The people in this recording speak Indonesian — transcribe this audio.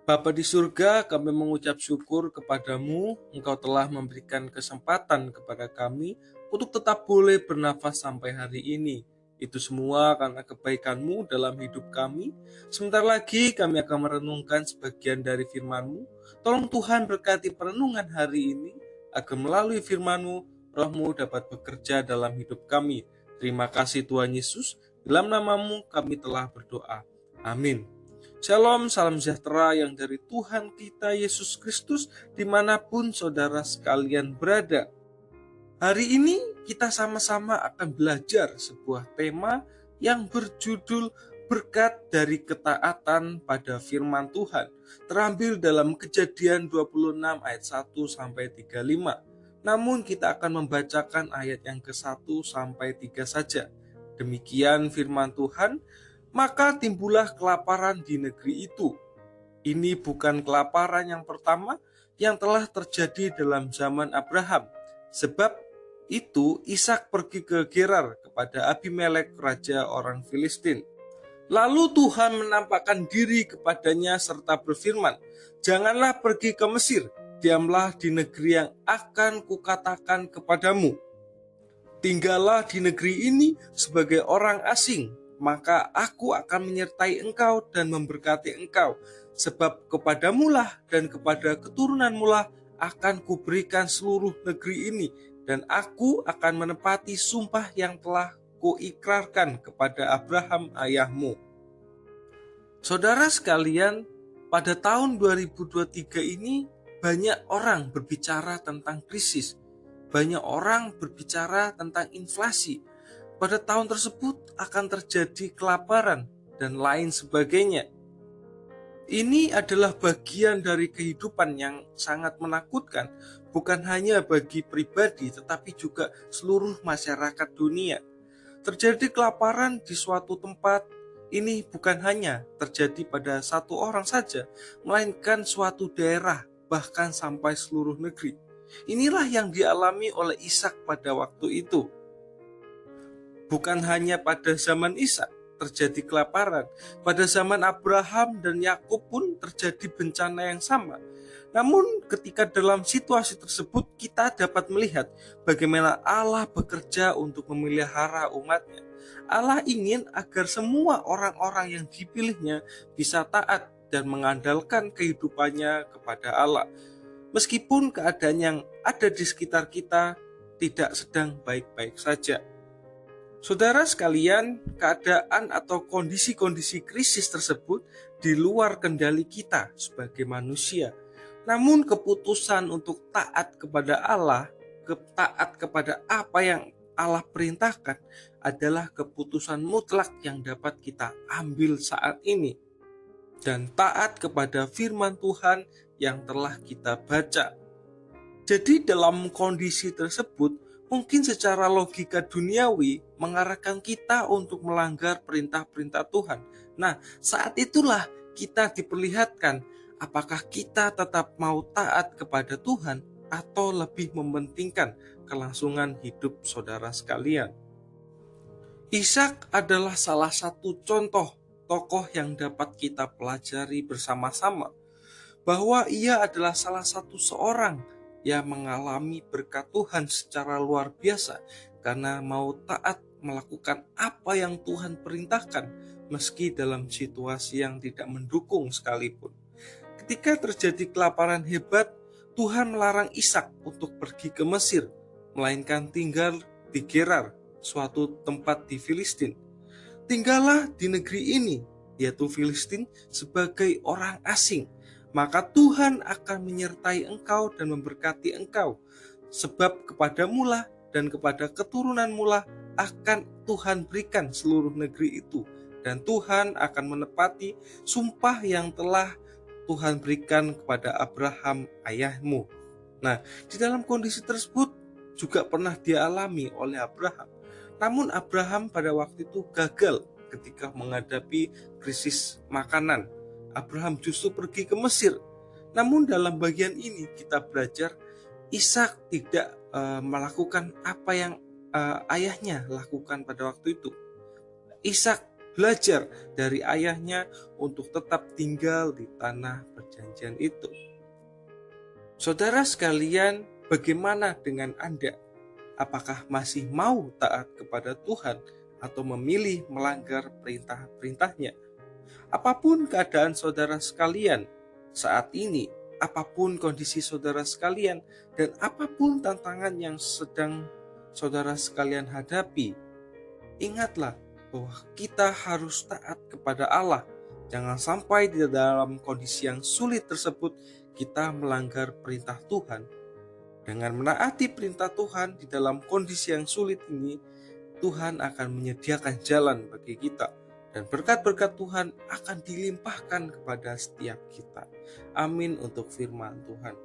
Bapa di surga, kami mengucap syukur kepadamu, Engkau telah memberikan kesempatan kepada kami untuk tetap boleh bernafas sampai hari ini. Itu semua karena kebaikan-Mu dalam hidup kami. Sebentar lagi kami akan merenungkan sebagian dari firman-Mu. Tolong Tuhan berkati perenungan hari ini, agar melalui firman-Mu, Roh-Mu dapat bekerja dalam hidup kami. Terima kasih Tuhan Yesus, dalam nama-Mu kami telah berdoa. Amin. Shalom, salam sejahtera yang dari Tuhan kita Yesus Kristus dimanapun saudara sekalian berada. Hari ini kita sama-sama akan belajar sebuah tema yang berjudul berkat dari ketaatan pada firman Tuhan, terambil dalam Kejadian 26 ayat 1 sampai 35. Namun kita akan membacakan ayat yang ke-1 sampai 3 saja. Demikian firman Tuhan. Maka timbullah kelaparan di negeri itu. Ini bukan kelaparan yang pertama yang telah terjadi dalam zaman Abraham. Sebab itu Ishak pergi ke Gerar kepada Abimelek, raja orang Filistin. Lalu Tuhan menampakkan diri kepadanya serta berfirman, "Janganlah pergi ke Mesir, diamlah di negeri yang akan kukatakan kepadamu. Tinggallah di negeri ini sebagai orang asing, maka aku akan menyertai engkau dan memberkati engkau, sebab kepadamulah dan kepada keturunanmulah akan kuberikan seluruh negeri ini, dan aku akan menepati sumpah yang telah kuikrarkan kepada Abraham ayahmu." Saudara sekalian, pada tahun 2023 ini banyak orang berbicara tentang krisis, banyak orang berbicara tentang inflasi. Pada tahun tersebut akan terjadi kelaparan dan lain sebagainya. Ini adalah bagian dari kehidupan yang sangat menakutkan, bukan hanya bagi pribadi tetapi juga seluruh masyarakat dunia. Terjadi kelaparan di suatu tempat, ini bukan hanya terjadi pada satu orang saja, melainkan suatu daerah, bahkan sampai seluruh negeri. Inilah yang dialami oleh Ishak pada waktu itu. Bukan hanya pada zaman Ishak terjadi kelaparan, pada zaman Abraham dan Yakub pun terjadi bencana yang sama. Namun ketika dalam situasi tersebut kita dapat melihat bagaimana Allah bekerja untuk memelihara umatnya. Allah ingin agar semua orang-orang yang dipilihnya bisa taat dan mengandalkan kehidupannya kepada Allah. Meskipun keadaan yang ada di sekitar kita tidak sedang baik-baik saja. Saudara sekalian, keadaan atau kondisi-kondisi krisis tersebut di luar kendali kita sebagai manusia. Namun keputusan untuk taat kepada Allah, taat kepada apa yang Allah perintahkan adalah keputusan mutlak yang dapat kita ambil saat ini. Dan taat kepada firman Tuhan yang telah kita baca. Jadi dalam kondisi tersebut, mungkin secara logika duniawi mengarahkan kita untuk melanggar perintah-perintah Tuhan. Nah, saat itulah kita diperlihatkan apakah kita tetap mau taat kepada Tuhan atau lebih mementingkan kelangsungan hidup saudara sekalian. Ishak adalah salah satu contoh tokoh yang dapat kita pelajari bersama-sama, bahwa ia adalah salah satu seorang yang mengalami berkat Tuhan secara luar biasa karena mau taat melakukan apa yang Tuhan perintahkan meski dalam situasi yang tidak mendukung sekalipun. Ketika terjadi kelaparan hebat, Tuhan melarang Ishak untuk pergi ke Mesir, melainkan tinggal di Gerar, suatu tempat di Filistin. Tinggallah di negeri ini, yaitu Filistin, sebagai orang asing. Maka Tuhan akan menyertai engkau dan memberkati engkau, sebab kepadamulah dan kepada keturunanmulah akan Tuhan berikan seluruh negeri itu, dan Tuhan akan menepati sumpah yang telah Tuhan berikan kepada Abraham ayahmu. Nah, di dalam kondisi tersebut juga pernah dialami oleh Abraham. Namun Abraham pada waktu itu gagal ketika menghadapi krisis makanan. Abraham justru pergi ke Mesir. Namun dalam bagian ini kita belajar Ishak tidak melakukan apa yang ayahnya lakukan pada waktu itu. Ishak belajar dari ayahnya untuk tetap tinggal di tanah perjanjian itu. Saudara sekalian, bagaimana dengan Anda? Apakah masih mau taat kepada Tuhan atau memilih melanggar perintah-perintahnya? Apapun keadaan saudara sekalian saat ini, apapun kondisi saudara sekalian, dan apapun tantangan yang sedang saudara sekalian hadapi, ingatlah bahwa kita harus taat kepada Allah. Jangan sampai di dalam kondisi yang sulit tersebut kita melanggar perintah Tuhan. Dengan menaati perintah Tuhan di dalam kondisi yang sulit ini, Tuhan akan menyediakan jalan bagi kita. Dan berkat-berkat Tuhan akan dilimpahkan kepada setiap kita. Amin untuk firman Tuhan.